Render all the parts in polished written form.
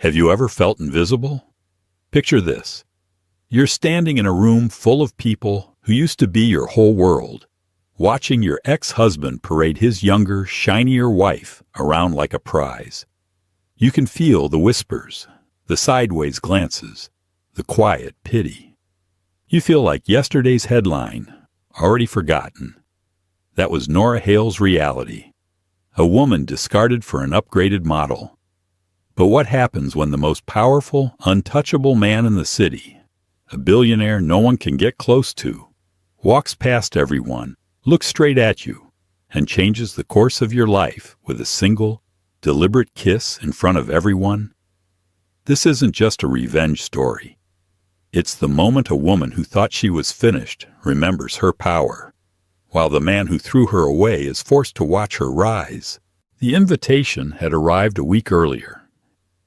Have you ever felt invisible? Picture this. You're standing in a room full of people who used to be your whole world, watching your ex-husband parade his younger, shinier wife around like a prize. You can feel the whispers, the sideways glances, the quiet pity. You feel like yesterday's headline, already forgotten. That was Nora Hale's reality. A woman discarded for an upgraded model. But what happens when the most powerful, untouchable man in the city, a billionaire no one can get close to, walks past everyone, looks straight at you, and changes the course of your life with a single, deliberate kiss in front of everyone? This isn't just a revenge story. It's the moment a woman who thought she was finished remembers her power, while the man who threw her away is forced to watch her rise. The invitation had arrived a week earlier.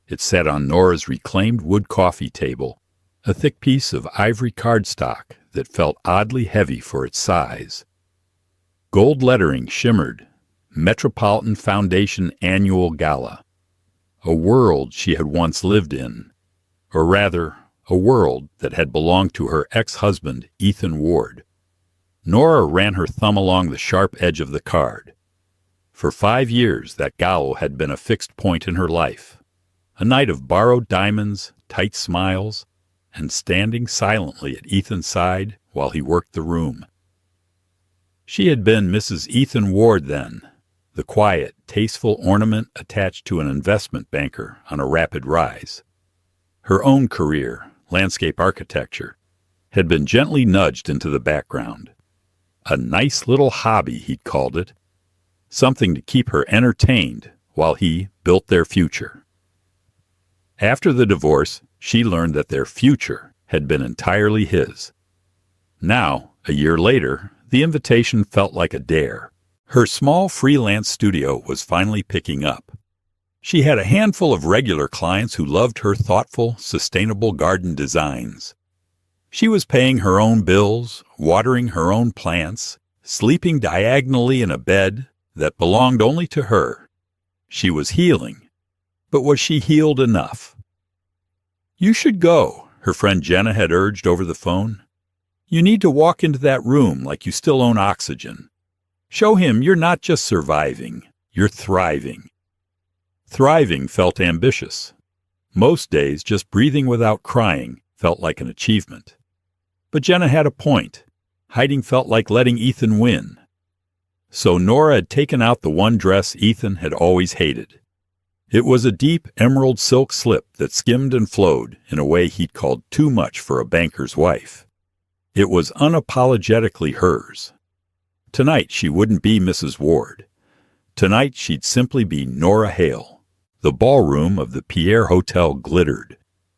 It sat on Nora's reclaimed wood coffee table, a thick piece of ivory cardstock that felt oddly heavy for its size. Gold lettering shimmered, Metropolitan Foundation Annual Gala. A world she had once lived in, or rather, a world that had belonged to her ex-husband, Ethan Ward. Nora ran her thumb along the sharp edge of the card. For 5 years, that gala had been a fixed point in her life. A night of borrowed diamonds, tight smiles, and standing silently at Ethan's side while he worked the room. She had been Mrs. Ethan Ward then, the quiet, tasteful ornament attached to an investment banker on a rapid rise. Her own career, landscape architecture, had been gently nudged into the background. A nice little hobby, he'd called it, something to keep her entertained while he built their future. After the divorce, she learned that their future had been entirely his. Now, a year later, the invitation felt like a dare. Her small freelance studio was finally picking up. She had a handful of regular clients who loved her thoughtful, sustainable garden designs. She was paying her own bills, watering her own plants, sleeping diagonally in a bed that belonged only to her. She was healing. But was she healed enough? "You should go," her friend Jenna had urged over the phone. "You need to walk into that room like you still own oxygen. Show him you're not just surviving, you're thriving." Thriving felt ambitious. Most days, just breathing without crying felt like an achievement. But Jenna had a point. Hiding felt like letting Ethan win. So Nora had taken out the one dress Ethan had always hated. It was a deep emerald silk slip that skimmed and flowed in a way he'd called too much for a banker's wife. It was unapologetically hers. Tonight she wouldn't be Mrs. Ward. Tonight she'd simply be Nora Hale. The ballroom of the Pierre Hotel glittered.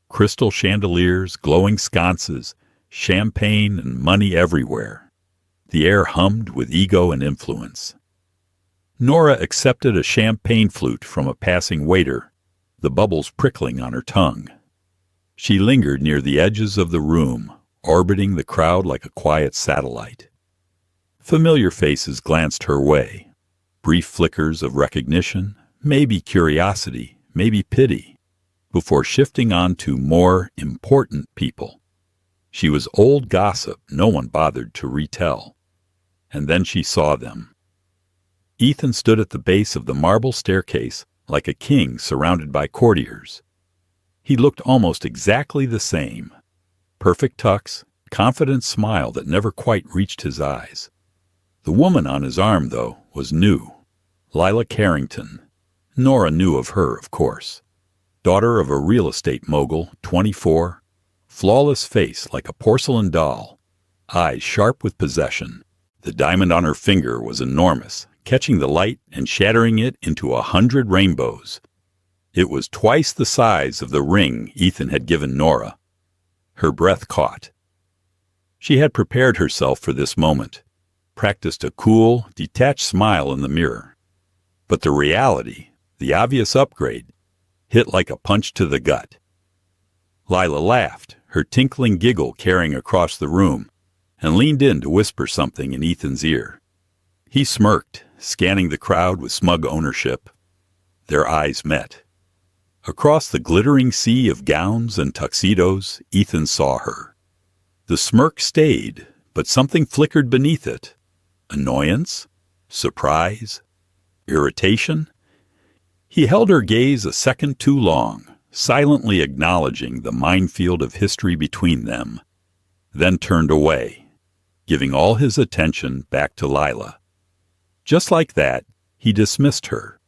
Crystal chandeliers, glowing sconces, champagne and money everywhere. The air hummed with ego and influence. Nora accepted a champagne flute from a passing waiter, the bubbles prickling on her tongue. She lingered near the edges of the room, orbiting the crowd like a quiet satellite. Familiar faces glanced her way, brief flickers of recognition, maybe curiosity, maybe pity, before shifting on to more important people. She was old gossip no one bothered to retell. And then she saw them. Ethan stood at the base of the marble staircase like a king surrounded by courtiers. He looked almost exactly the same. Perfect tux, confident smile that never quite reached his eyes. The woman on his arm, though, was new. Lila Carrington. Nora knew of her, of course. Daughter of a real estate mogul, 24, flawless face like a porcelain doll, eyes sharp with possession. The diamond on her finger was enormous, catching the light and shattering it into 100 rainbows. It was twice the size of the ring Ethan had given Nora. Her breath caught. She had prepared herself for this moment, practiced a cool, detached smile in the mirror. But the reality, the obvious upgrade, hit like a punch to the gut. Lila laughed, her tinkling giggle carrying across the room, and leaned in to whisper something in Ethan's ear. He smirked, scanning the crowd with smug ownership. Their eyes met. Across the glittering sea of gowns and tuxedos, Ethan saw her. The smirk stayed, but something flickered beneath it. Annoyance? Surprise? Irritation? He held her gaze a second too long, silently acknowledging the minefield of history between them, then turned away, giving all his attention back to Lila. Just like that, he dismissed her.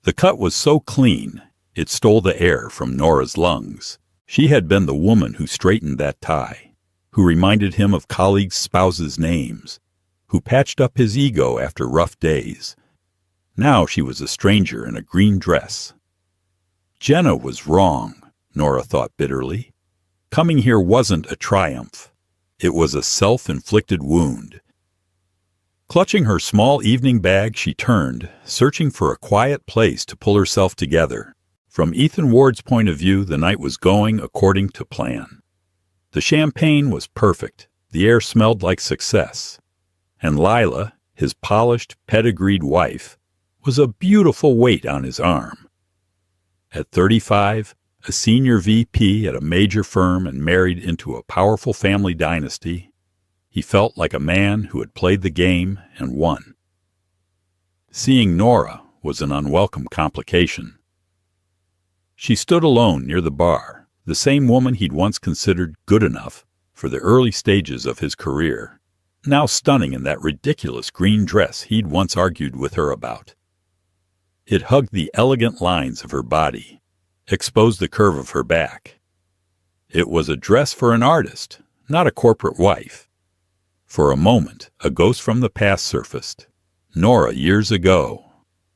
The cut was so clean, it stole the air from Nora's lungs. She had been the woman who straightened that tie, who reminded him of colleagues' spouses' names, who patched up his ego after rough days. Now she was a stranger in a green dress. Jenna was wrong, Nora thought bitterly. Coming here wasn't a triumph. It was a self-inflicted wound. Clutching her small evening bag, she turned, searching for a quiet place to pull herself together. From Ethan Ward's point of view, the night was going according to plan. The champagne was perfect. The air smelled like success. And Lila, his polished, pedigreed wife, was a beautiful weight on his arm. At 35, a senior VP at a major firm and married into a powerful family dynasty, he felt like a man who had played the game and won. Seeing Nora was an unwelcome complication. She stood alone near the bar, the same woman he'd once considered good enough for the early stages of his career, now stunning in that ridiculous green dress he'd once argued with her about. It hugged the elegant lines of her body, exposed the curve of her back. It was a dress for an artist, not a corporate wife. For a moment, a ghost from the past surfaced. Nora years ago,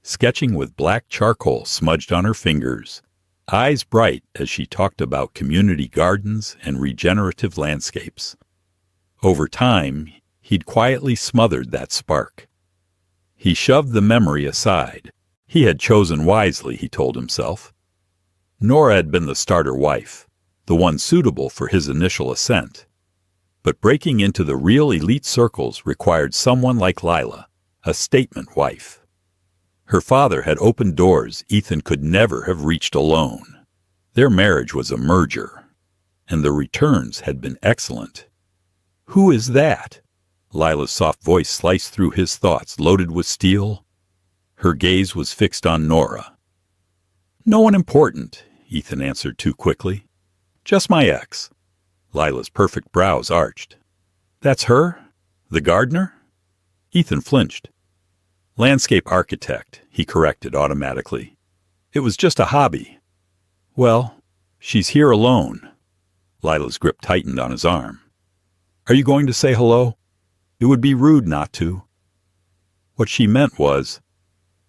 sketching with black charcoal smudged on her fingers, eyes bright as she talked about community gardens and regenerative landscapes. Over time, he'd quietly smothered that spark. He shoved the memory aside. He had chosen wisely, he told himself. Nora had been the starter wife, the one suitable for his initial ascent. But breaking into the real elite circles required someone like Lila, a statement wife. Her father had opened doors Ethan could never have reached alone. Their marriage was a merger, and the returns had been excellent. Who is that? Lila's soft voice sliced through his thoughts, loaded with steel. Her gaze was fixed on Nora. No one important, Ethan answered too quickly. Just my ex. Lila's perfect brows arched. That's her? The gardener? Ethan flinched. Landscape architect, he corrected automatically. It was just a hobby. Well, she's here alone. Lila's grip tightened on his arm. Are you going to say hello? It would be rude not to. What she meant was,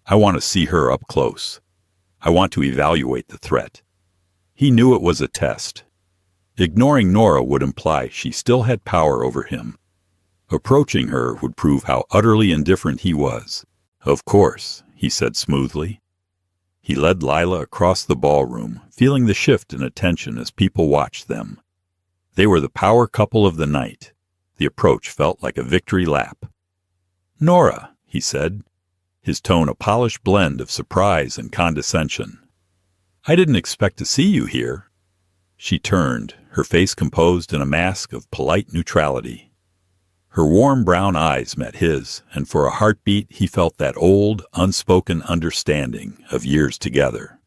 I want to see her up close. I want to evaluate the threat. He knew it was a test. Ignoring Nora would imply she still had power over him. Approaching her would prove how utterly indifferent he was. Of course, he said smoothly. He led Lila across the ballroom, feeling the shift in attention as people watched them. They were the power couple of the night. The approach felt like a victory lap. Nora, he said, his tone a polished blend of surprise and condescension. I didn't expect to see you here. She turned, her face composed in a mask of polite neutrality. Her warm brown eyes met his, and for a heartbeat he felt that old, unspoken understanding of years together.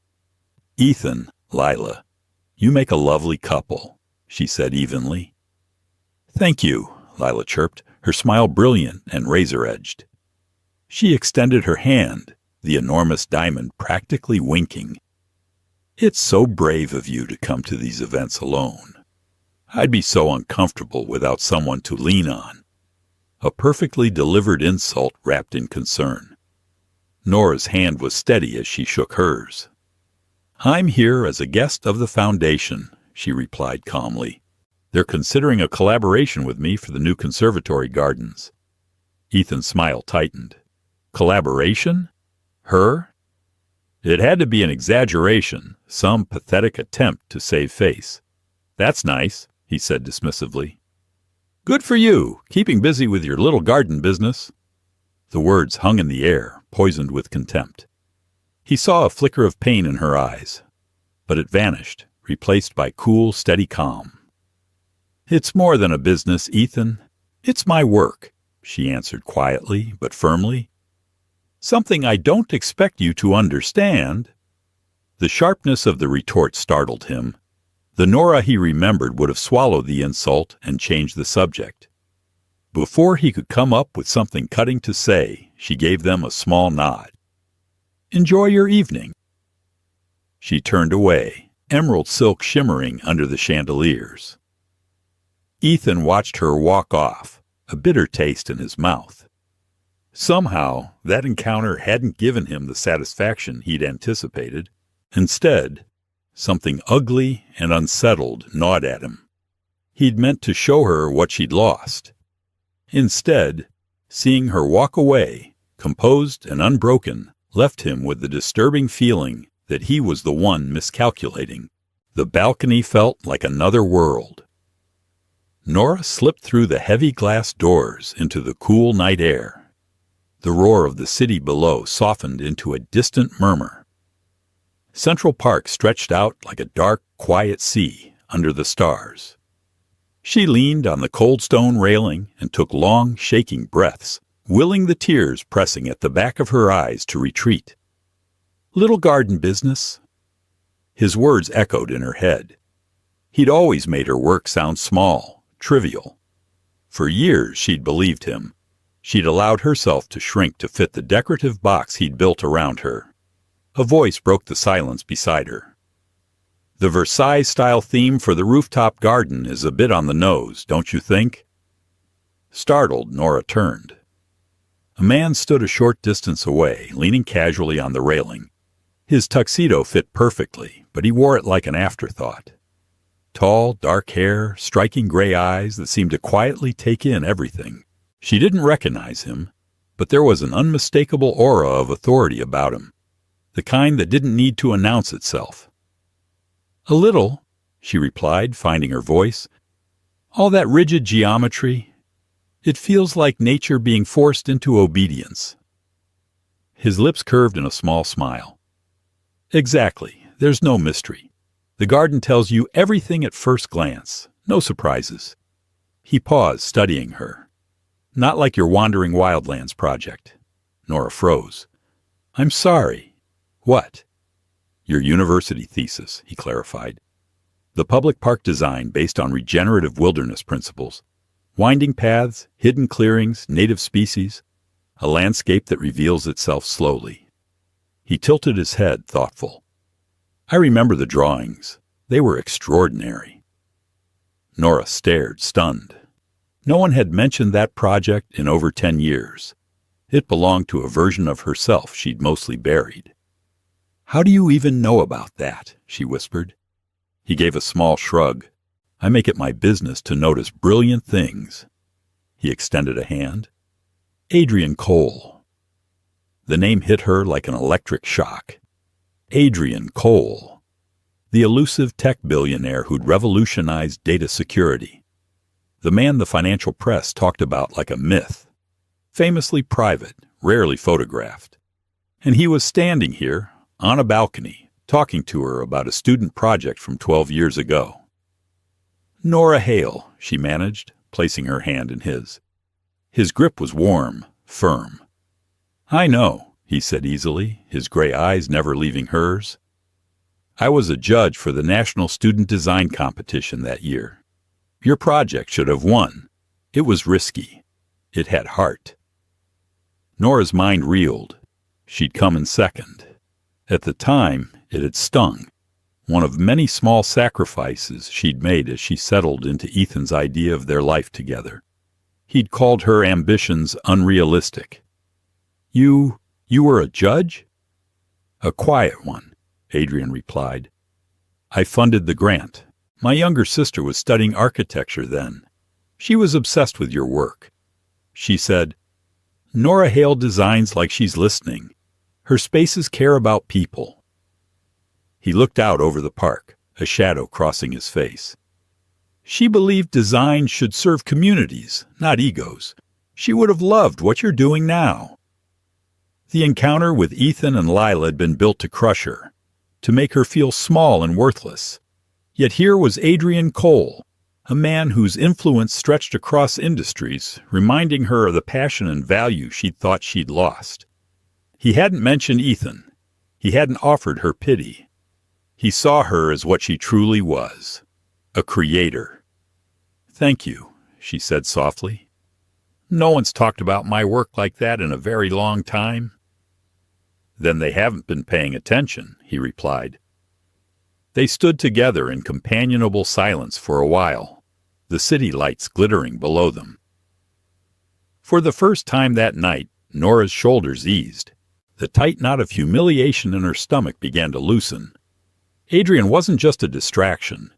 Ethan, Lila, you make a lovely couple, she said evenly. Thank you, Lila chirped, her smile brilliant and razor-edged. She extended her hand, the enormous diamond practically winking. It's so brave of you to come to these events alone. I'd be so uncomfortable without someone to lean on. A perfectly delivered insult wrapped in concern. Nora's hand was steady as she shook hers. I'm here as a guest of the foundation, she replied calmly. They're considering a collaboration with me for the new conservatory gardens. Ethan's smile tightened. Collaboration? Her? It had to be an exaggeration, some pathetic attempt to save face. That's nice, he said dismissively. Good for you, keeping busy with your little garden business. The words hung in the air, poisoned with contempt. He saw a flicker of pain in her eyes. but it vanished, replaced by cool, steady calm. "It's more than a business, Ethan. It's my work," she answered quietly but firmly. "Something I don't expect you to understand." The sharpness of the retort startled him. The Nora he remembered would have swallowed the insult and changed the subject. Before he could come up with something cutting to say, she gave them a small nod. "Enjoy your evening." She turned away, emerald silk shimmering under the chandeliers. Ethan watched her walk off, a bitter taste in his mouth. Somehow, that encounter hadn't given him the satisfaction he'd anticipated. Instead, something ugly and unsettled gnawed at him. He'd meant to show her what she'd lost. Instead, seeing her walk away, composed and unbroken, left him with the disturbing feeling that he was the one miscalculating. The balcony felt like another world. Nora slipped through the heavy glass doors into the cool night air. The roar of the city below softened into a distant murmur. Central Park stretched out like a dark, quiet sea under the stars. She leaned on the cold stone railing and took long, shaking breaths, willing the tears pressing at the back of her eyes to retreat. "Little garden business." His words echoed in her head. He'd always made her work sound small, trivial. For years she'd believed him. She'd allowed herself to shrink to fit the decorative box he'd built around her. A voice broke the silence beside her. "The Versailles-style theme for the rooftop garden is a bit on the nose, don't you think?" Startled, Nora turned. A man stood a short distance away, leaning casually on the railing. His tuxedo fit perfectly, but he wore it like an afterthought. Tall, dark hair, striking gray eyes that seemed to quietly take in everything. She didn't recognize him, but there was an unmistakable aura of authority about him, the kind that didn't need to announce itself. "A little," she replied, finding her voice. "All that rigid geometry, it feels like nature being forced into obedience." His lips curved in a small smile. "Exactly. There's no mystery. The garden tells you everything at first glance. No surprises." He paused, studying her. "Not like your Wandering Wildlands project." Nora froze. "I'm sorry." "What?" "Your university thesis," he clarified. "The public park design based on regenerative wilderness principles. Winding paths, hidden clearings, native species. A landscape that reveals itself slowly." He tilted his head, thoughtful. "I remember the drawings. They were extraordinary." Nora stared, stunned. No one had mentioned that project in over 10 years. It belonged to a version of herself she'd mostly buried. "How do you even know about that?" she whispered. He gave a small shrug. "I make it my business to notice brilliant things." He extended a hand. "Adrian Cole." The name hit her like an electric shock. Adrian Cole. The elusive tech billionaire who'd revolutionized data security. The man the financial press talked about like a myth. Famously private, rarely photographed. And he was standing here, on a balcony, talking to her about a student project from 12 years ago. "Nora Hale," she managed, placing her hand in his. His grip was warm, firm. "I know," he said easily, his gray eyes never leaving hers. "I was a judge for the National Student Design Competition that year. Your project should have won. It was risky. It had heart." Nora's mind reeled. She'd come in second. At the time, it had stung. One of many small sacrifices she'd made as she settled into Ethan's idea of their life together. He'd called her ambitions unrealistic. You were a judge?" "A quiet one," Adrian replied. "I funded the grant. My younger sister was studying architecture then. She was obsessed with your work. She said, 'Nora Hale designs like she's listening. Her spaces care about people.'" He looked out over the park, a shadow crossing his face. "She believed design should serve communities, not egos. She would have loved what you're doing now." The encounter with Ethan and Lila had been built to crush her. to make her feel small and worthless. Yet here was Adrian Cole, a man whose influence stretched across industries, reminding her of the passion and value she'd thought she'd lost. He hadn't mentioned Ethan. He hadn't offered her pity. He saw her as what she truly was, a creator. "Thank you," she said softly. "No one's talked about my work like that in a very long time." "Then they haven't been paying attention," he replied. They stood together in companionable silence for a while, the city lights glittering below them. For the first time that night, Nora's shoulders eased. The tight knot of humiliation in her stomach began to loosen. Adrian wasn't just a distraction.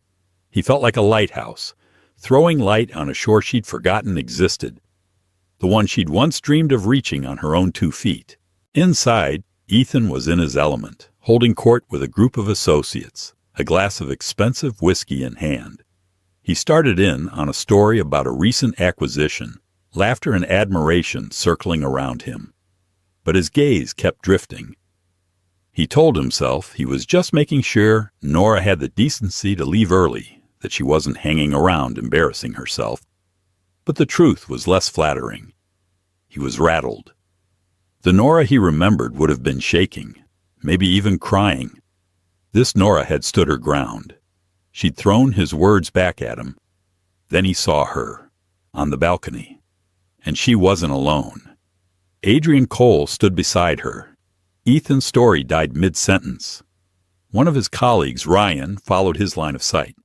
He felt like a lighthouse, throwing light on a shore she'd forgotten existed, the one she'd once dreamed of reaching on her own 2 feet. Inside, Ethan was in his element, holding court with a group of associates, a glass of expensive whiskey in hand. He started in on a story about a recent acquisition, laughter and admiration circling around him. But his gaze kept drifting. He told himself he was just making sure Nora had the decency to leave early, that she wasn't hanging around embarrassing herself. But the truth was less flattering. He was rattled. The Nora he remembered would have been shaking, maybe even crying. This Nora had stood her ground. She'd thrown his words back at him. Then he saw her, on the balcony. And she wasn't alone. Adrian Cole stood beside her. Ethan's story died mid-sentence. One of his colleagues, Ryan, followed his line of sight.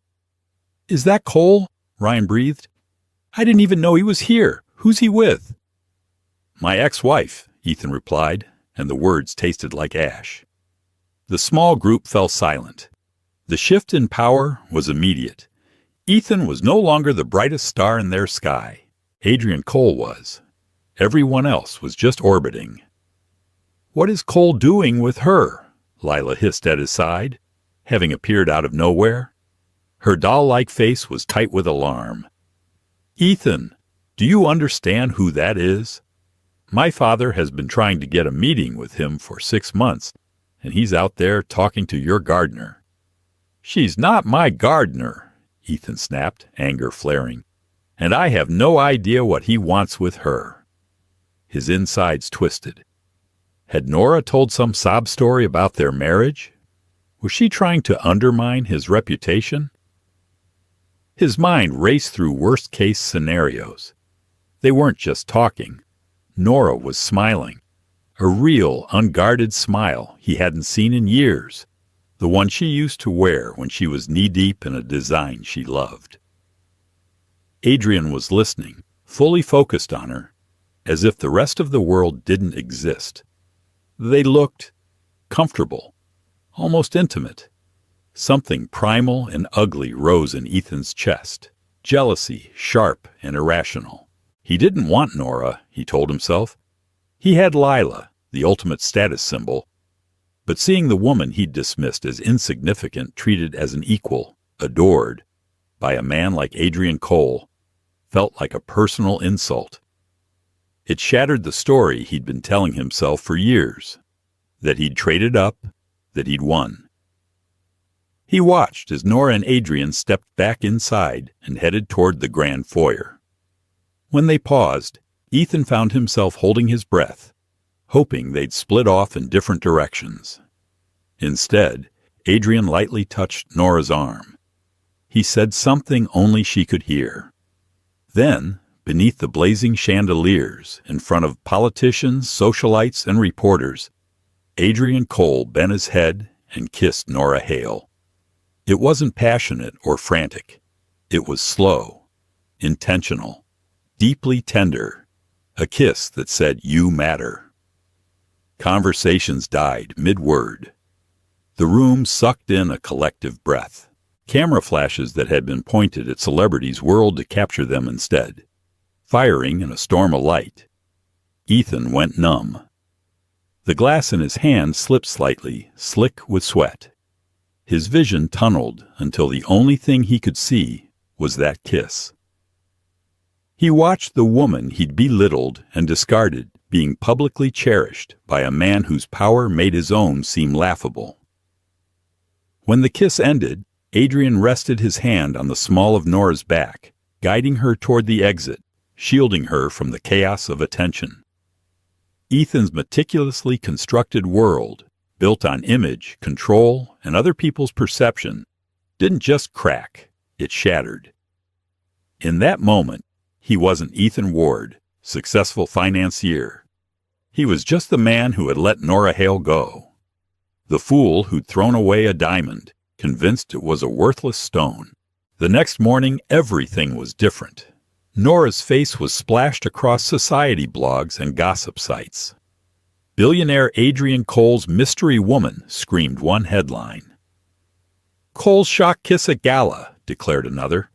"Is that Cole?" Ryan breathed. "I didn't even know he was here. Who's he with?" "My ex-wife," Ethan replied, and the words tasted like ash. The small group fell silent. The shift in power was immediate. Ethan was no longer the brightest star in their sky. Adrian Cole was. Everyone else was just orbiting. "What is Cole doing with her?" Lila hissed at his side, having appeared out of nowhere. Her doll-like face was tight with alarm. "Ethan, do you understand who that is? My father has been trying to get a meeting with him for 6 months, and he's out there talking to your gardener." "She's not my gardener," Ethan snapped, anger flaring, "and I have no idea what he wants with her." His insides twisted. Had Nora told some sob story about their marriage? Was she trying to undermine his reputation? His mind raced through worst-case scenarios. They weren't just talking. Nora was smiling. A real, unguarded smile he hadn't seen in years. The one she used to wear when she was knee-deep in a design she loved. Adrian was listening, fully focused on her, as if the rest of the world didn't exist. They looked comfortable, almost intimate. Something primal and ugly rose in Ethan's chest, jealousy, sharp and irrational. He didn't want Nora, he told himself. He had Lila, the ultimate status symbol, but seeing the woman he'd dismissed as insignificant treated as an equal, adored, by a man like Adrian Cole, felt like a personal insult. It shattered the story he'd been telling himself for years, that he'd traded up, that he'd won. He watched as Nora and Adrian stepped back inside and headed toward the grand foyer. When they paused, Ethan found himself holding his breath, hoping they'd split off in different directions. Instead, Adrian lightly touched Nora's arm. He said something only she could hear. Then, beneath the blazing chandeliers, in front of politicians, socialites, and reporters, Adrian Cole bent his head and kissed Nora Hale. It wasn't passionate or frantic. It was slow, intentional, deeply tender, a kiss that said, "You matter." Conversations died mid-word. The room sucked in a collective breath. Camera flashes that had been pointed at celebrities whirled to capture them instead, firing in a storm of light. Ethan went numb. The glass in his hand slipped slightly, slick with sweat. His vision tunneled until the only thing he could see was that kiss. He watched the woman he'd belittled and discarded being publicly cherished by a man whose power made his own seem laughable. When the kiss ended, Adrian rested his hand on the small of Nora's back, guiding her toward the exit, shielding her from the chaos of attention. Ethan's meticulously constructed world, built on image, control, and other people's perception, didn't just crack, it shattered. In that moment, he wasn't Ethan Ward, successful financier. He was just the man who had let Nora Hale go. The fool who'd thrown away a diamond, convinced it was a worthless stone. The next morning, everything was different. Nora's face was splashed across society blogs and gossip sites. Billionaire Adrian Cole's mystery woman, screamed one headline. Cole's shock kiss at gala, declared another.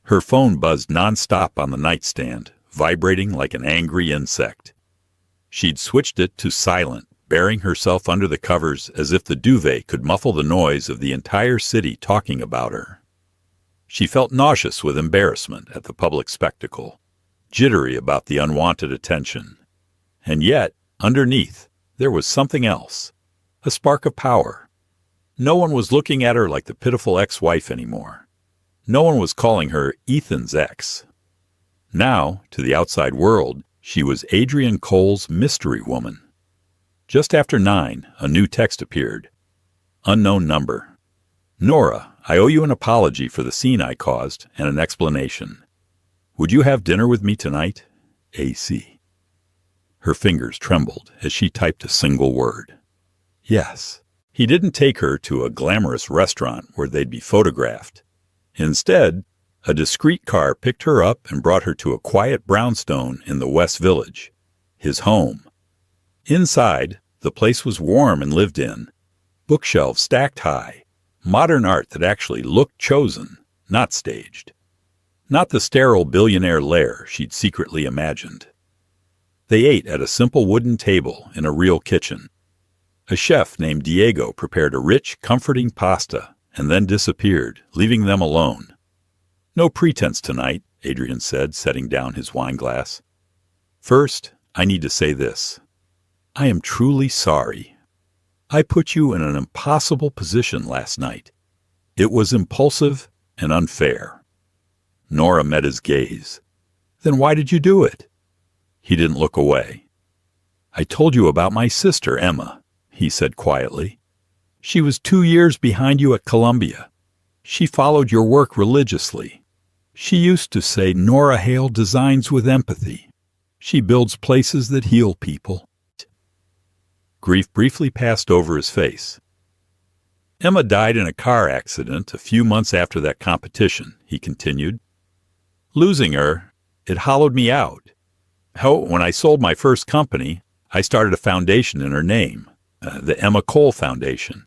Her phone buzzed nonstop on the nightstand, vibrating like an angry insect. She'd switched it to silent, burying herself under the covers as if the duvet could muffle the noise of the entire city talking about her. She felt nauseous with embarrassment at the public spectacle, jittery about the unwanted attention. And yet, underneath, there was something else, a spark of power. No one was looking at her like the pitiful ex-wife anymore. No one was calling her Ethan's ex. Now, to the outside world, she was Adrian Cole's mystery woman. Just after 9, a new text appeared. Unknown number. Nora, I owe you an apology for the scene I caused and an explanation. Would you have dinner with me tonight? AC. Her fingers trembled as she typed a single word. Yes. He didn't take her to a glamorous restaurant where they'd be photographed. Instead, a discreet car picked her up and brought her to a quiet brownstone in the West Village, his home. Inside, the place was warm and lived in. Bookshelves stacked high. Modern art that actually looked chosen, not staged. Not the sterile billionaire lair she'd secretly imagined. They ate at a simple wooden table in a real kitchen. A chef named Diego prepared a rich, comforting pasta and then disappeared, leaving them alone. No pretense tonight, Adrian said, setting down his wine glass. First, I need to say this. I am truly sorry. I put you in an impossible position last night. It was impulsive and unfair. Nora met his gaze. Then why did you do it? He didn't look away. I told you about my sister, Emma, he said quietly. She was 2 years behind you at Columbia. She followed your work religiously. She used to say Nora Hale designs with empathy. She builds places that heal people. Grief briefly passed over his face. Emma died in a car accident a few months after that competition, he continued. Losing her, it hollowed me out. When I sold my first company, I started a foundation in her name, the Emma Cole Foundation.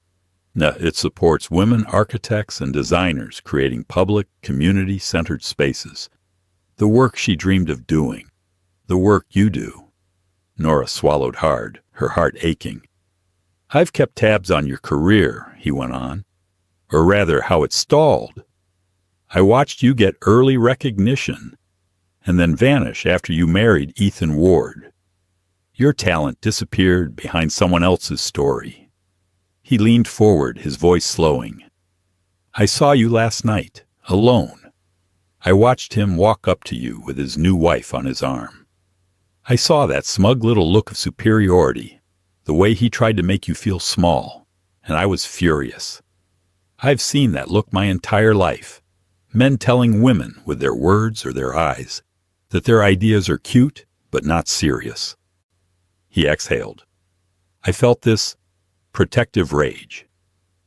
It supports women architects and designers creating public, community-centered spaces. The work she dreamed of doing. The work you do. Nora swallowed hard, her heart aching. I've kept tabs on your career, he went on. Or rather, how it stalled. I watched you get early recognition and then vanish after you married Ethan Ward. Your talent disappeared behind someone else's story. He leaned forward, his voice slowing. I saw you last night, alone. I watched him walk up to you with his new wife on his arm. I saw that smug little look of superiority, the way he tried to make you feel small, and I was furious. I've seen that look my entire life. Men telling women with their words or their eyes that their ideas are cute but not serious. He exhaled. I felt this protective rage.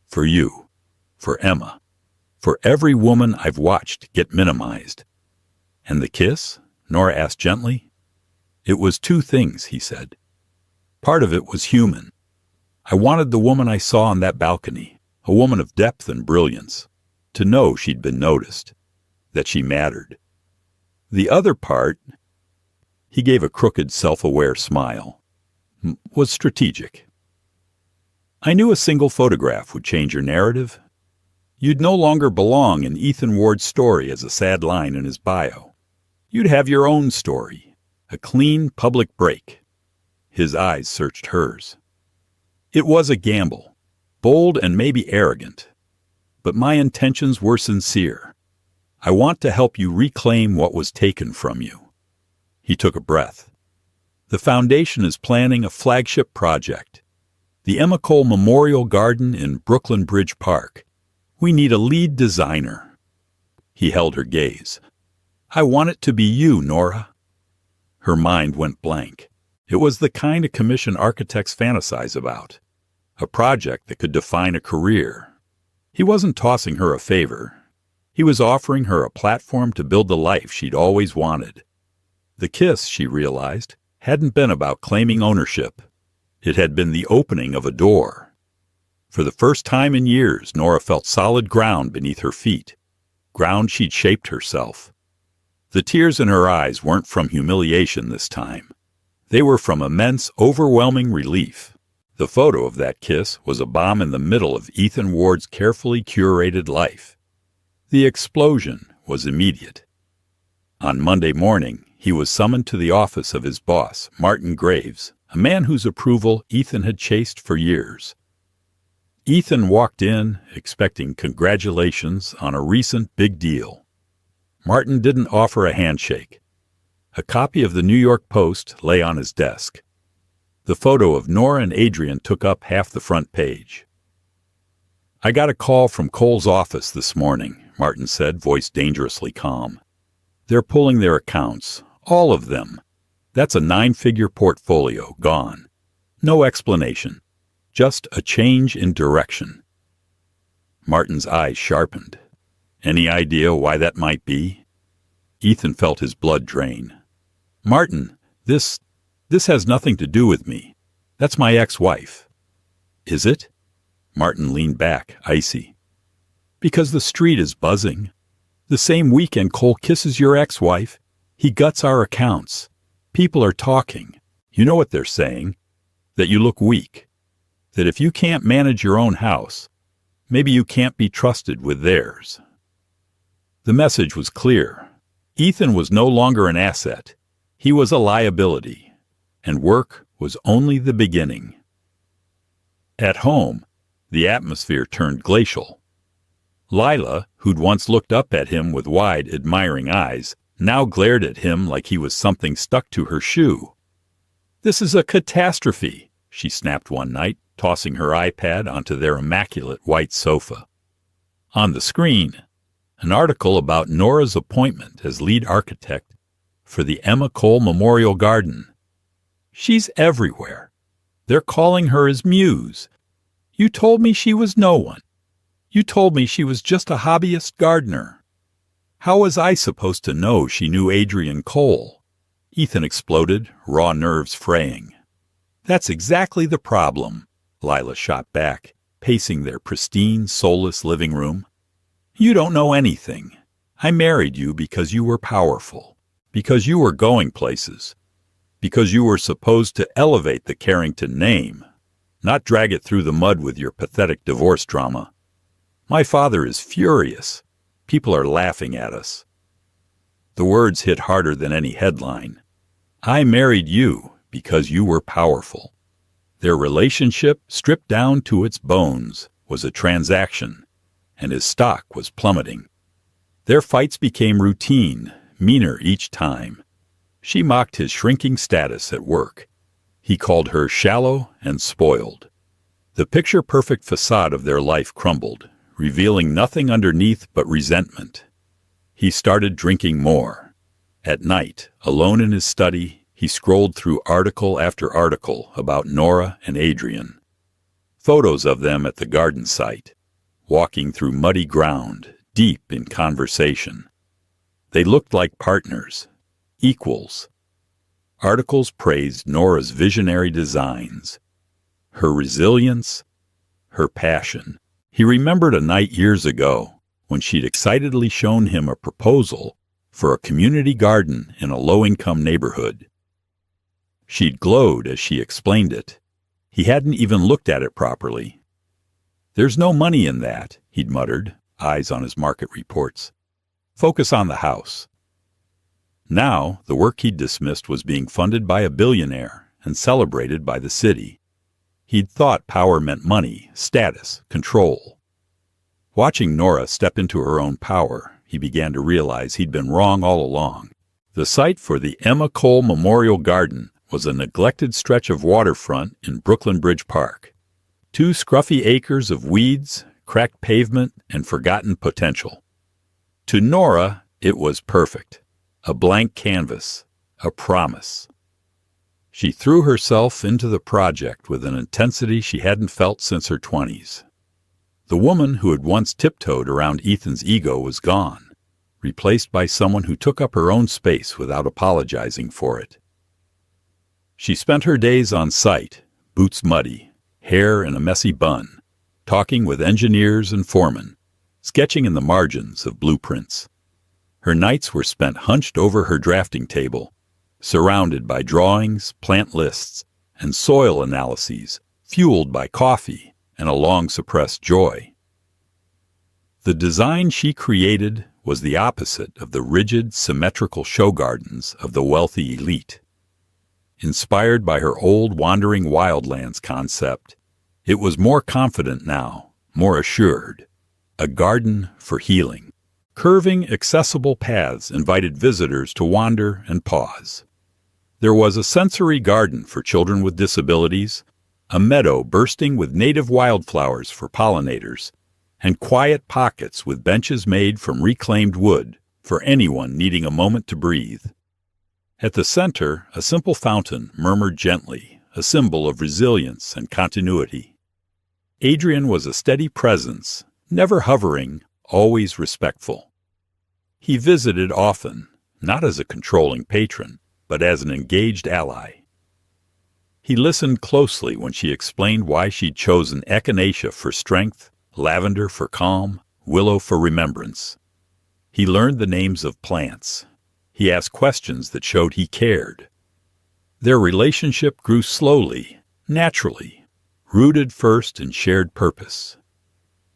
For you, for Emma, for every woman I've watched get minimized. And the kiss? Nora asked gently. It was 2 things, he said. Part of it was human. I wanted the woman I saw on that balcony, a woman of depth and brilliance, to know she'd been noticed, that she mattered. The other part, he gave a crooked, self-aware smile, was strategic. I knew a single photograph would change your narrative. You'd no longer belong in Ethan Ward's story as a sad line in his bio. You'd have your own story. A clean public break. His eyes searched hers. It was a gamble, bold and maybe arrogant, but my intentions were sincere. I want to help you reclaim what was taken from you." He took a breath. "The foundation is planning a flagship project, the Emma Cole Memorial Garden in Brooklyn Bridge Park. We need a lead designer." He held her gaze. "I want it to be you, Nora." Her mind went blank. It was the kind of commission architects fantasize about, a project that could define a career. He wasn't tossing her a favor. He was offering her a platform to build the life she'd always wanted. The kiss, she realized, hadn't been about claiming ownership. It had been the opening of a door. For the first time in years, Nora felt solid ground beneath her feet, ground she'd shaped herself. The tears in her eyes weren't from humiliation this time. They were from immense, overwhelming relief. The photo of that kiss was a bomb in the middle of Ethan Ward's carefully curated life. The explosion was immediate. On Monday morning, he was summoned to the office of his boss, Martin Graves, a man whose approval Ethan had chased for years. Ethan walked in, expecting congratulations on a recent big deal. Martin didn't offer a handshake. A copy of the New York Post lay on his desk. The photo of Nora and Adrian took up half the front page. "I got a call from Cole's office this morning," Martin said, voice dangerously calm. "They're pulling their accounts, all of them. That's a 9-figure portfolio gone. No explanation, just a change in direction." Martin's eyes sharpened. "Any idea why that might be?" Ethan felt his blood drain. "Martin, this has nothing to do with me. That's my ex-wife." "Is it?" Martin leaned back, icy. "Because the street is buzzing. The same weekend Cole kisses your ex-wife, he guts our accounts. People are talking. You know what they're saying? That you look weak. That if you can't manage your own house, maybe you can't be trusted with theirs." The message was clear. Ethan was no longer an asset. He was a liability, and work was only the beginning. At home, the atmosphere turned glacial. Lila, who'd once looked up at him with wide, admiring eyes, now glared at him like he was something stuck to her shoe. "This is a catastrophe," she snapped one night, tossing her iPad onto their immaculate white sofa. On the screen, an article about Nora's appointment as lead architect for the Emma Cole Memorial Garden. "She's everywhere. They're calling her his muse. You told me she was no one. You told me she was just a hobbyist gardener. How was I supposed to know she knew Adrian Cole?" Ethan exploded, raw nerves fraying. "That's exactly the problem," Lila shot back, pacing their pristine, soulless living room. "You don't know anything. I married you because you were powerful, because you were going places, because you were supposed to elevate the Carrington name, not drag it through the mud with your pathetic divorce drama. My father is furious. People are laughing at us." The words hit harder than any headline. "I married you because you were powerful." Their relationship, stripped down to its bones, was a transaction, and his stock was plummeting. Their fights became routine, meaner each time. She mocked his shrinking status at work. He called her shallow and spoiled. The picture-perfect facade of their life crumbled, revealing nothing underneath but resentment. He started drinking more. At night, alone in his study, he scrolled through article after article about Nora and Adrian. Photos of them at the garden site, walking through muddy ground, deep in conversation. They looked like partners, equals. Articles praised Nora's visionary designs, her resilience, her passion. He remembered a night years ago when she'd excitedly shown him a proposal for a community garden in a low-income neighborhood. She'd glowed as she explained it. He hadn't even looked at it properly. "There's no money in that," he'd muttered, eyes on his market reports. "Focus on the house." Now, the work he'd dismissed was being funded by a billionaire and celebrated by the city. He'd thought power meant money, status, control. Watching Nora step into her own power, he began to realize he'd been wrong all along. The site for the Emma Cole Memorial Garden was a neglected stretch of waterfront in Brooklyn Bridge Park. 2 scruffy acres of weeds, cracked pavement, and forgotten potential. To Nora, it was perfect. A blank canvas, a promise. She threw herself into the project with an intensity she hadn't felt since her 20s. The woman who had once tiptoed around Ethan's ego was gone, replaced by someone who took up her own space without apologizing for it. She spent her days on site, boots muddy, hair in a messy bun, talking with engineers and foremen, sketching in the margins of blueprints. Her nights were spent hunched over her drafting table, surrounded by drawings, plant lists, and soil analyses, fueled by coffee and a long-suppressed joy. The design she created was the opposite of the rigid, symmetrical show gardens of the wealthy elite. Inspired by her old wandering wildlands concept, it was more confident now, more assured. A garden for healing. Curving, accessible paths invited visitors to wander and pause. There was a sensory garden for children with disabilities, a meadow bursting with native wildflowers for pollinators, and quiet pockets with benches made from reclaimed wood for anyone needing a moment to breathe. At the center, a simple fountain murmured gently, a symbol of resilience and continuity. Adrian was a steady presence, never hovering, always respectful. He visited often, not as a controlling patron, but as an engaged ally. He listened closely when she explained why she'd chosen echinacea for strength, lavender for calm, willow for remembrance. He learned the names of plants. He asked questions that showed he cared. Their relationship grew slowly, naturally, rooted first in shared purpose.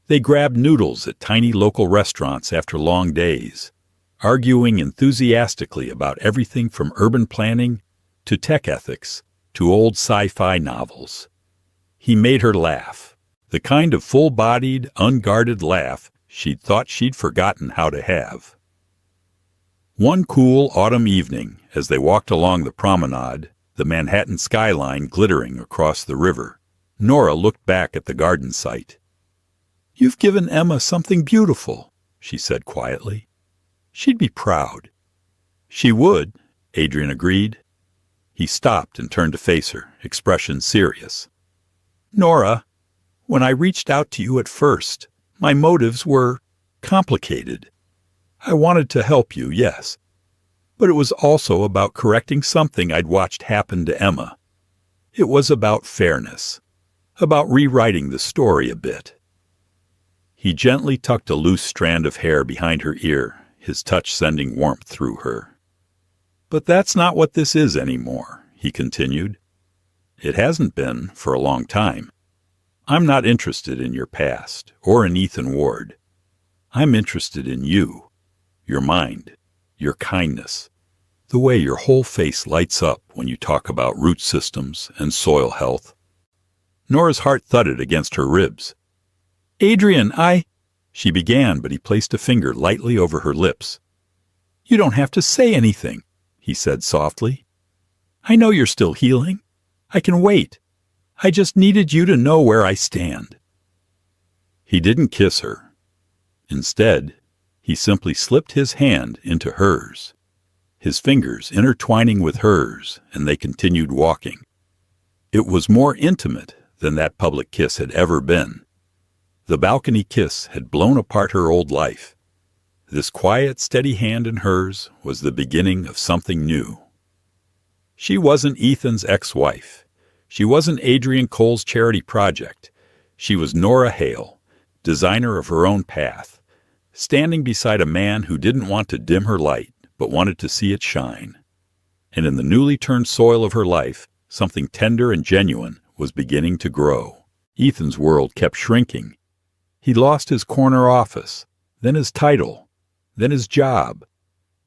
They grabbed noodles at tiny local restaurants after long days, arguing enthusiastically about everything from urban planning to tech ethics to old sci-fi novels. He made her laugh, the kind of full-bodied, unguarded laugh she'd thought she'd forgotten how to have. One cool autumn evening, as they walked along the promenade, the Manhattan skyline glittering across the river, Nora looked back at the garden site. "You've given Emma something beautiful," she said quietly. "She'd be proud." "She would," Adrian agreed. He stopped and turned to face her, expression serious. "Nora, when I reached out to you at first, my motives were complicated. I wanted to help you, yes, but it was also about correcting something I'd watched happen to Emma. It was about fairness, about rewriting the story a bit." He gently tucked a loose strand of hair behind her ear, his touch sending warmth through her. "But that's not what this is anymore," he continued. "It hasn't been for a long time. I'm not interested in your past or in Ethan Ward. I'm interested in you, your mind, your kindness, the way your whole face lights up when you talk about root systems and soil health." Nora's heart thudded against her ribs. "Adrian, she began, but he placed a finger lightly over her lips. "You don't have to say anything," he said softly. "I know you're still healing. I can wait. I just needed you to know where I stand." He didn't kiss her. Instead, he simply slipped his hand into hers, his fingers intertwining with hers, and they continued walking. It was more intimate than that public kiss had ever been. The balcony kiss had blown apart her old life. This quiet, steady hand in hers was the beginning of something new. She wasn't Ethan's ex-wife. She wasn't Adrian Cole's charity project. She was Nora Hale, designer of her own path, standing beside a man who didn't want to dim her light, but wanted to see it shine. And in the newly turned soil of her life, something tender and genuine was beginning to grow. Ethan's world kept shrinking. He lost his corner office, then his title, then his job.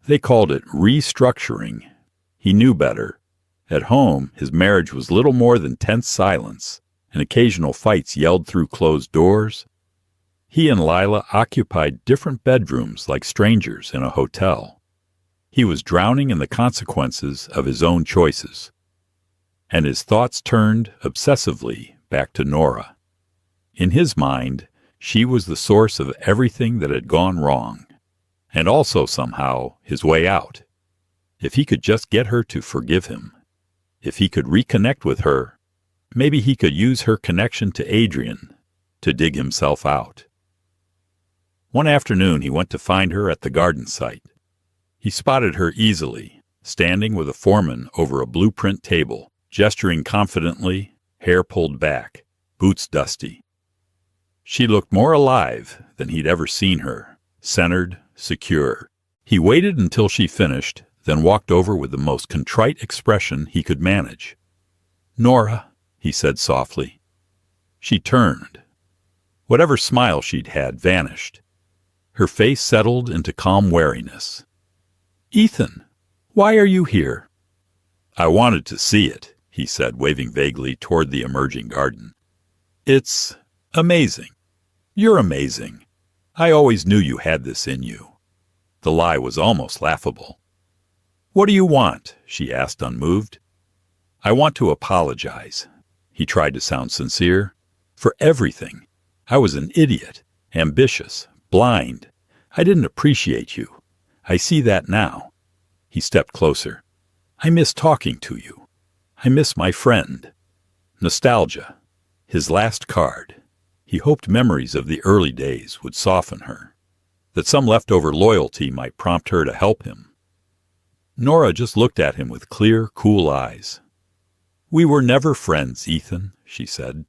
They called it restructuring. He knew better. At home, his marriage was little more than tense silence, and occasional fights yelled through closed doors. He and Lila occupied different bedrooms like strangers in a hotel. He was drowning in the consequences of his own choices, and his thoughts turned obsessively back to Nora. In his mind, she was the source of everything that had gone wrong, and also somehow his way out. If he could just get her to forgive him, if he could reconnect with her, maybe he could use her connection to Adrian to dig himself out. One afternoon he went to find her at the garden site. He spotted her easily, standing with a foreman over a blueprint table, gesturing confidently, hair pulled back, boots dusty. She looked more alive than he'd ever seen her, centered, secure. He waited until she finished, then walked over with the most contrite expression he could manage. "Nora," he said softly. She turned. Whatever smile she'd had vanished. Her face settled into calm wariness. "Ethan, why are you here?" "I wanted to see it," he said, waving vaguely toward the emerging garden. "It's amazing. You're amazing. I always knew you had this in you." The lie was almost laughable. "What do you want?" she asked, unmoved. "I want to apologize." He tried to sound sincere. "For everything. I was an idiot, ambitious, blind. I didn't appreciate you. I see that now." He stepped closer. "I miss talking to you. I miss my friend." Nostalgia. His last card. He hoped memories of the early days would soften her, that some leftover loyalty might prompt her to help him. Nora just looked at him with clear, cool eyes. "We were never friends, Ethan," she said.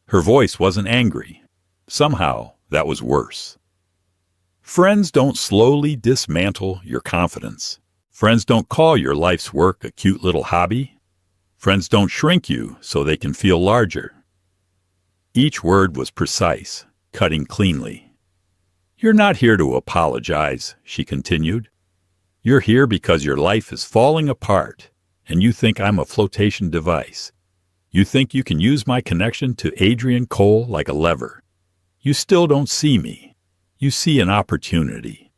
Her voice wasn't angry. Somehow, that was worse. Friends don't slowly dismantle your confidence. Friends don't call your life's work a cute little hobby. Friends don't shrink you so they can feel larger. Each word was precise, cutting cleanly. "You're not here to apologize," she continued. "You're here because your life is falling apart, and you think I'm a flotation device. You think you can use my connection to Adrian Cole like a lever. You still don't see me. You see an opportunity."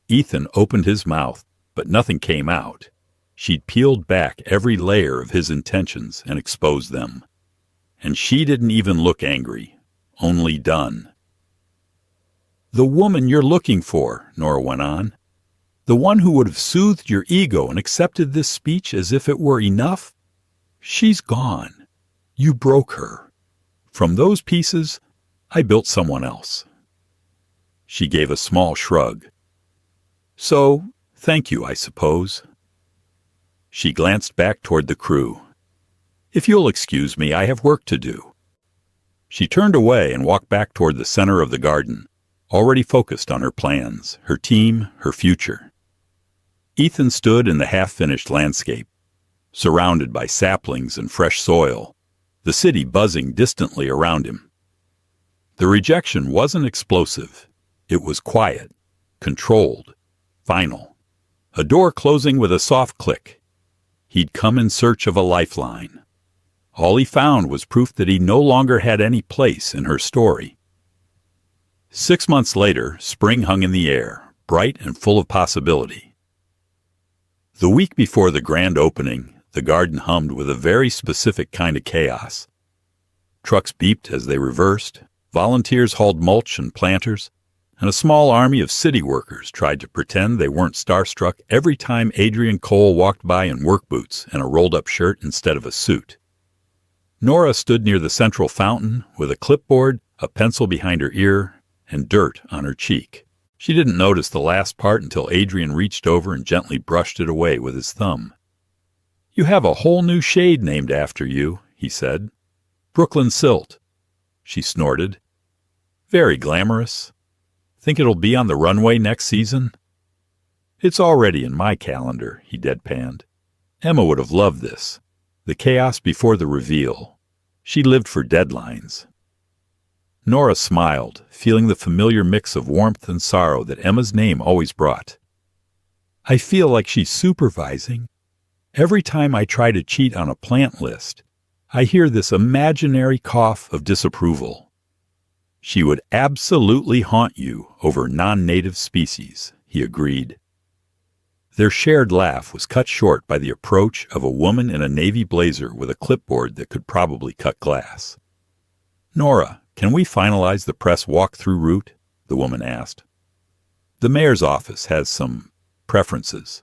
Ethan opened his mouth, but nothing came out. She'd peeled back every layer of his intentions and exposed them. And she didn't even look angry, only done. "The woman you're looking for," Nora went on, "the one who would have soothed your ego and accepted this speech as if it were enough, she's gone. You broke her. From those pieces, I built someone else." She gave a small shrug. "So, thank you, I suppose." She glanced back toward the crew. "If you'll excuse me, I have work to do." She turned away and walked back toward the center of the garden, already focused on her plans, her team, her future. Ethan stood in the half-finished landscape, surrounded by saplings and fresh soil, the city buzzing distantly around him. The rejection wasn't explosive. It was quiet, controlled, final. A door closing with a soft click. He'd come in search of a lifeline. All he found was proof that he no longer had any place in her story. 6 months later, spring hung in the air, bright and full of possibility. The week before the grand opening, the garden hummed with a very specific kind of chaos. Trucks beeped as they reversed, volunteers hauled mulch and planters, and a small army of city workers tried to pretend they weren't starstruck every time Adrian Cole walked by in work boots and a rolled-up shirt instead of a suit. Nora stood near the central fountain with a clipboard, a pencil behind her ear, and dirt on her cheek. She didn't notice the last part until Adrian reached over and gently brushed it away with his thumb. "You have a whole new shade named after you," he said. "Brooklyn Silt." She snorted. "Very glamorous. Think it'll be on the runway next season?" "It's already in my calendar," he deadpanned. Emma would have loved this. The chaos before the reveal. She lived for deadlines. Nora smiled, feeling the familiar mix of warmth and sorrow that Emma's name always brought. "I feel like she's supervising. Every time I try to cheat on a plant list, I hear this imaginary cough of disapproval." She would absolutely haunt you over non-native species, he agreed. Their shared laugh was cut short by the approach of a woman in a navy blazer with a clipboard that could probably cut glass. "Nora, can we finalize the press walk-through route?" the woman asked. "The mayor's office has some preferences."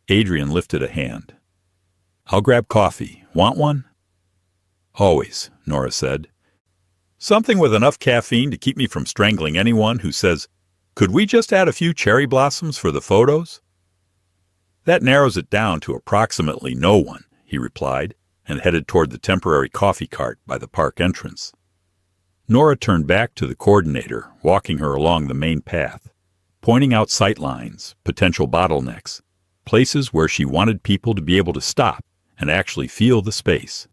Adrian lifted a hand. "I'll grab coffee. Want one?" "Always," Nora said. "Something with enough caffeine to keep me from strangling anyone who says, 'Could we just add a few cherry blossoms for the photos?'" "That narrows it down to approximately no one," he replied, and headed toward the temporary coffee cart by the park entrance. Nora turned back to the coordinator, walking her along the main path, pointing out sight lines, potential bottlenecks, places where she wanted people to be able to stop and actually feel the space.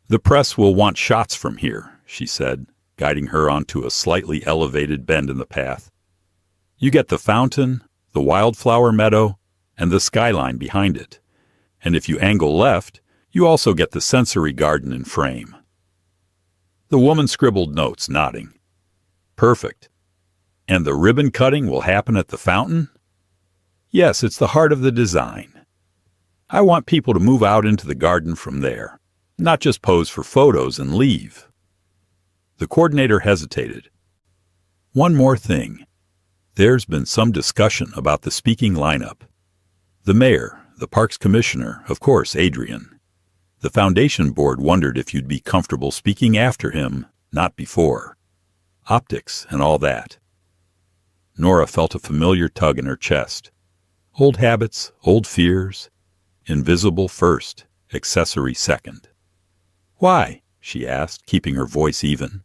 "The press will want shots from here," she said, guiding her onto a slightly elevated bend in the path. "You get the fountain, the wildflower meadow, and the skyline behind it. And if you angle left, you also get the sensory garden in frame." The woman scribbled notes, nodding. "Perfect. And the ribbon cutting will happen at the fountain?" "Yes, it's the heart of the design. I want people to move out into the garden from there, not just pose for photos and leave." The coordinator hesitated. "One more thing. There's been some discussion about the speaking lineup. The mayor, the parks commissioner, of course, Adrian. The foundation board wondered if you'd be comfortable speaking after him, not before. Optics and all that." Nora felt a familiar tug in her chest. Old habits, old fears. Invisible first, accessory second. "Why?" she asked, keeping her voice even.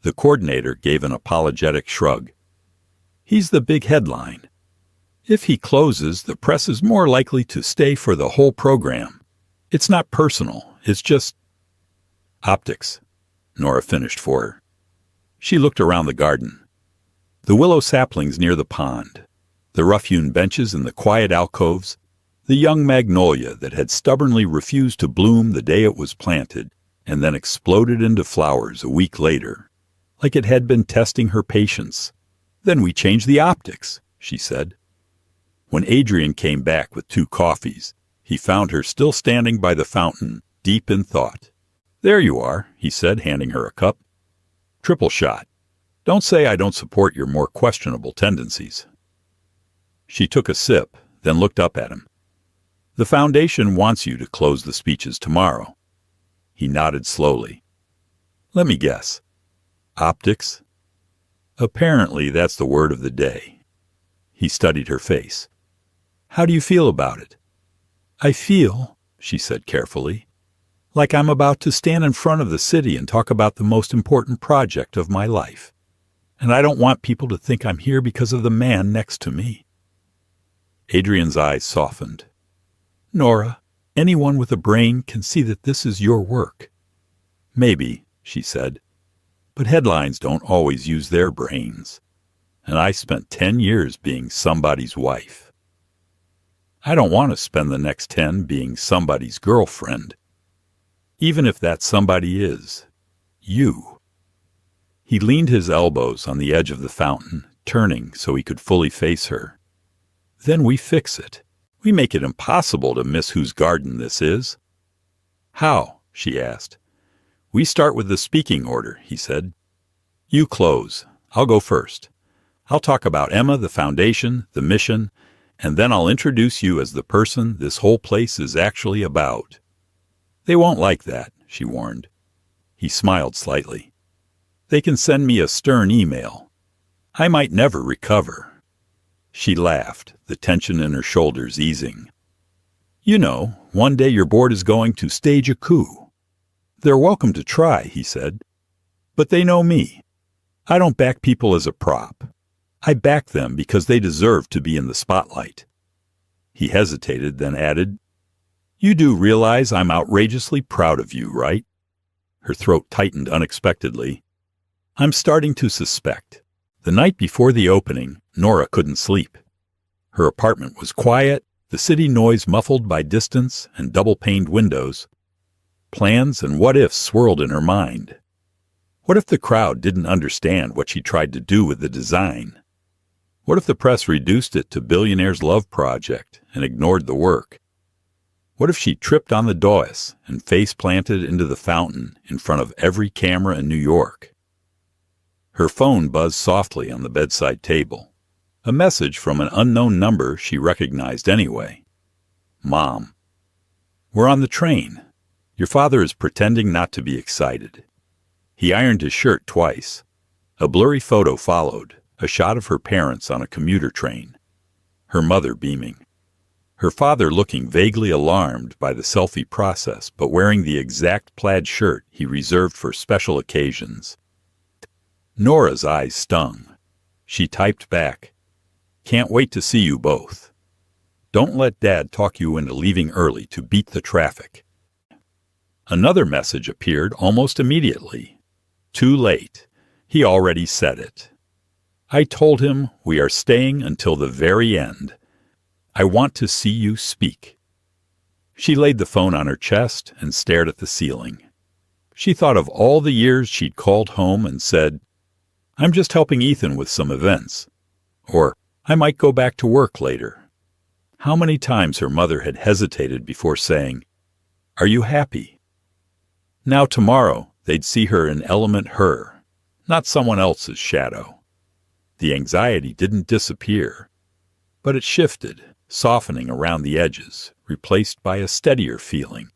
The coordinator gave an apologetic shrug. "He's the big headline. If he closes, the press is more likely to stay for the whole program. It's not personal, it's just—" "Optics," Nora finished for her. She looked around the garden. The willow saplings near the pond, the rough-hewn benches in the quiet alcoves, the young magnolia that had stubbornly refused to bloom the day it was planted and then exploded into flowers a week later, like it had been testing her patience. "Then we changed the optics," she said. When Adrian came back with 2 coffees, he found her still standing by the fountain, deep in thought. "There you are," he said, handing her a cup. "Triple shot. Don't say I don't support your more questionable tendencies." She took a sip, then looked up at him. "The foundation wants you to close the speeches tomorrow." He nodded slowly. "Let me guess. Optics?" "Apparently that's the word of the day." He studied her face. "How do you feel about it?" "I feel," she said carefully, "like I'm about to stand in front of the city and talk about the most important project of my life. And I don't want people to think I'm here because of the man next to me." Adrian's eyes softened. "Nora, anyone with a brain can see that this is your work." "Maybe," she said, "but headlines don't always use their brains. And I spent 10 years being somebody's wife. I don't want to spend the next 10 being somebody's girlfriend. Even if that somebody is you." He leaned his elbows on the edge of the fountain, turning so he could fully face her. "Then we fix it. We make it impossible to miss whose garden this is." "How?" she asked. "We start with the speaking order," he said. "You close. I'll go first. I'll talk about Emma, the foundation, the mission, and then I'll introduce you as the person this whole place is actually about." "They won't like that," she warned. He smiled slightly. "They can send me a stern email. I might never recover." She laughed, the tension in her shoulders easing. "You know, one day your board is going to stage a coup." "They're welcome to try," he said. "But they know me. I don't back people as a prop. I back them because they deserve to be in the spotlight." He hesitated, then added, "You do realize I'm outrageously proud of you, right?" Her throat tightened unexpectedly. "I'm starting to suspect." The night before the opening, Nora couldn't sleep. Her apartment was quiet, the city noise muffled by distance and double-paned windows. Plans and what-ifs swirled in her mind. What if the crowd didn't understand what she tried to do with the design? What if the press reduced it to Billionaire's love project and ignored the work? What if she tripped on the dais and face-planted into the fountain in front of every camera in New York? Her phone buzzed softly on the bedside table. A message from an unknown number she recognized anyway. Mom. We're on the train. Your father is pretending not to be excited. He ironed his shirt twice. A blurry photo followed, a shot of her parents on a commuter train. Her mother beaming. Her father looking vaguely alarmed by the selfie process, but wearing the exact plaid shirt he reserved for special occasions. Nora's eyes stung. She typed back, "Can't wait to see you both. Don't let Dad talk you into leaving early to beat the traffic." Another message appeared almost immediately. Too late. He already said it. I told him we are staying until the very end. I want to see you speak. She laid the phone on her chest and stared at the ceiling. She thought of all the years she'd called home and said, "I'm just helping Ethan with some events," or "I might go back to work later." How many times her mother had hesitated before saying, "Are you happy?" Now tomorrow they'd see her in element her, not someone else's shadow. The anxiety didn't disappear, but it shifted, softening around the edges, replaced by a steadier feeling.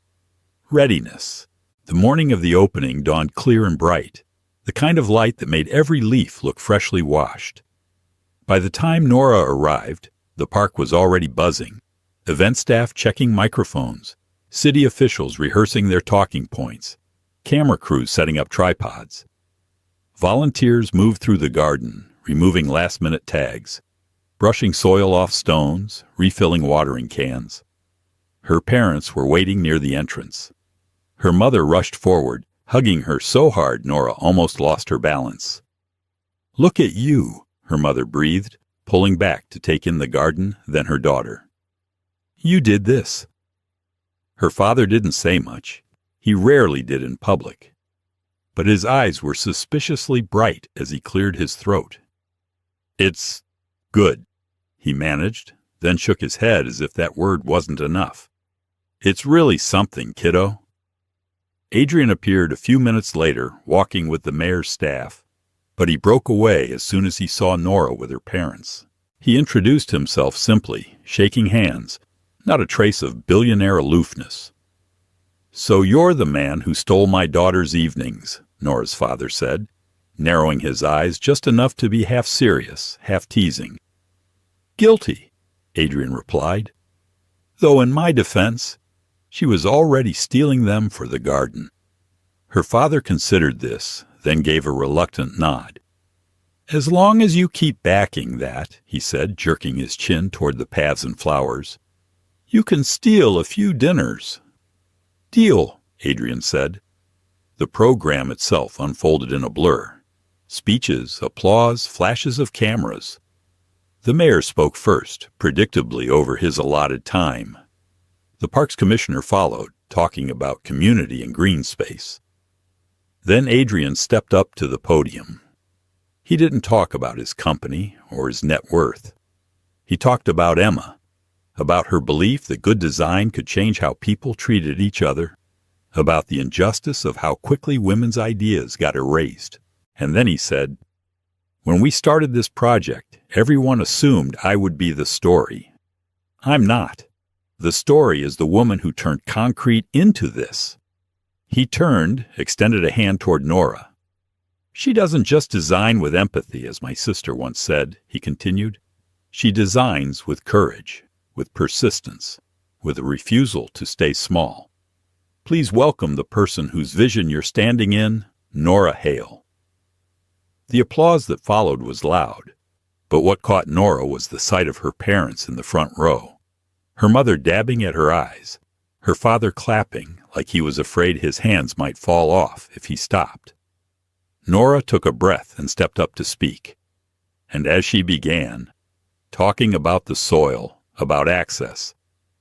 Readiness. The morning of the opening dawned clear and bright, the kind of light that made every leaf look freshly washed. By the time Nora arrived, the park was already buzzing, event staff checking microphones, city officials rehearsing their talking points, camera crews setting up tripods. Volunteers moved through the garden, removing last-minute tags, brushing soil off stones, refilling watering cans. Her parents were waiting near the entrance. Her mother rushed forward, hugging her so hard Nora almost lost her balance. "Look at you," her mother breathed, pulling back to take in the garden, then her daughter. "You did this." Her father didn't say much. He rarely did in public. But his eyes were suspiciously bright as he cleared his throat. "It's good," he managed, then shook his head as if that word wasn't enough. "It's really something, kiddo." Adrian appeared a few minutes later, walking with the mayor's staff, but he broke away as soon as he saw Nora with her parents. He introduced himself simply, shaking hands, not a trace of billionaire aloofness. "So you're the man who stole my daughter's evenings," Nora's father said, narrowing his eyes just enough to be half serious, half teasing. "Guilty," Adrian replied. "Though in my defense, she was already stealing them for the garden." Her father considered this, then gave a reluctant nod. "As long as you keep backing that," he said, jerking his chin toward the paths and flowers, "you can steal a few dinners." "Deal," Adrian said. The program itself unfolded in a blur. Speeches, applause, flashes of cameras. The mayor spoke first, predictably over his allotted time. The parks commissioner followed, talking about community and green space. Then Adrian stepped up to the podium. He didn't talk about his company or his net worth. He talked about Emma, about her belief that good design could change how people treated each other, about the injustice of how quickly women's ideas got erased. And then he said, "When we started this project, everyone assumed I would be the story. I'm not. The story is the woman who turned concrete into this." He turned, extended a hand toward Nora. "She doesn't just design with empathy, as my sister once said," he continued. "She designs with courage, with persistence, with a refusal to stay small. Please welcome the person whose vision you're standing in, Nora Hale." The applause that followed was loud, but what caught Nora was the sight of her parents in the front row, her mother dabbing at her eyes, her father clapping like he was afraid his hands might fall off if he stopped. Nora took a breath and stepped up to speak. And as she began, talking about the soil, about access,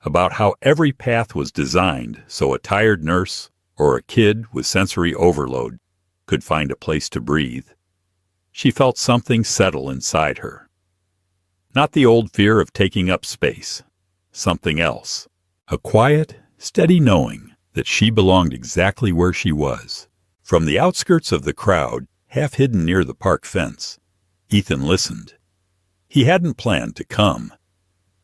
about how every path was designed so a tired nurse or a kid with sensory overload could find a place to breathe. She felt something settle inside her. Not the old fear of taking up space. Something else. A quiet, steady knowing that she belonged exactly where she was. From the outskirts of the crowd, half hidden near the park fence, Ethan listened. He hadn't planned to come.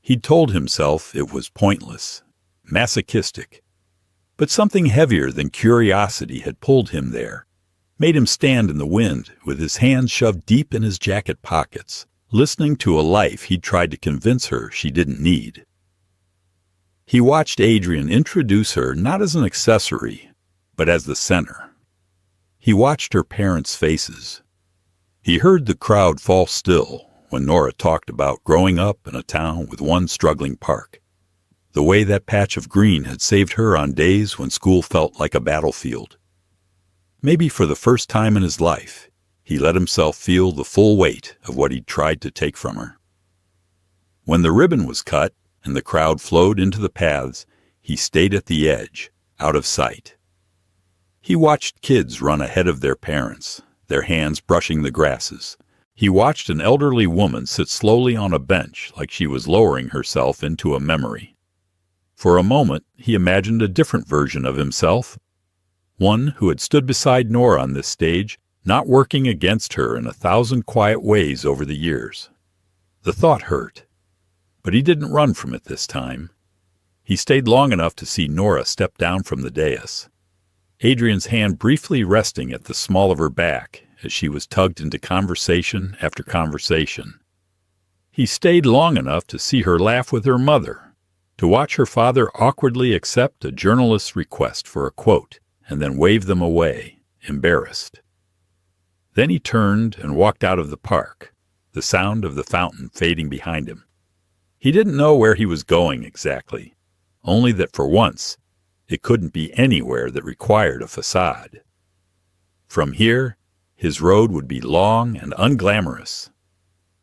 He'd told himself it was pointless, masochistic. But something heavier than curiosity had pulled him there, made him stand in the wind with his hands shoved deep in his jacket pockets, listening to a life he'd tried to convince her she didn't need. He watched Adrian introduce her not as an accessory, but as the center. He watched her parents' faces. He heard the crowd fall still when Nora talked about growing up in a town with one struggling park. The way that patch of green had saved her on days when school felt like a battlefield. Maybe for the first time in his life, he let himself feel the full weight of what he'd tried to take from her. When the ribbon was cut and the crowd flowed into the paths, he stayed at the edge, out of sight. He watched kids run ahead of their parents, their hands brushing the grasses. He watched an elderly woman sit slowly on a bench like she was lowering herself into a memory. For a moment, he imagined a different version of himself, one who had stood beside Nora on this stage, not working against her in 1,000 quiet ways over the years. The thought hurt, but he didn't run from it this time. He stayed long enough to see Nora step down from the dais, Adrian's hand briefly resting at the small of her back as she was tugged into conversation after conversation. He stayed long enough to see her laugh with her mother, to watch her father awkwardly accept a journalist's request for a quote and then wave them away, embarrassed. Then he turned and walked out of the park, the sound of the fountain fading behind him. He didn't know where he was going exactly, only that for once it couldn't be anywhere that required a facade. From here, his road would be long and unglamorous.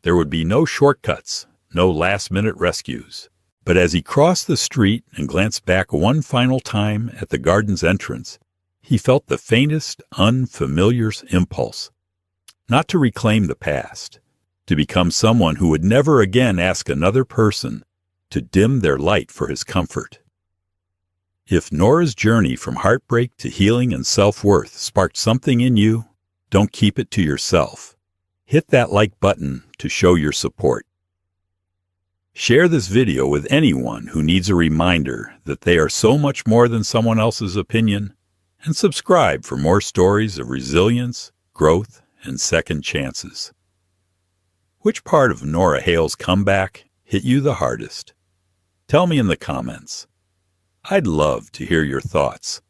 There would be no shortcuts, no last-minute rescues. But as he crossed the street and glanced back one final time at the garden's entrance, he felt the faintest, unfamiliar impulse. Not to reclaim the past, to become someone who would never again ask another person to dim their light for his comfort. If Nora's journey from heartbreak to healing and self-worth sparked something in you, don't keep it to yourself. Hit that like button to show your support. Share this video with anyone who needs a reminder that they are so much more than someone else's opinion, and subscribe for more stories of resilience, growth, and second chances. Which part of Nora Hale's comeback hit you the hardest? Tell me in the comments. I'd love to hear your thoughts.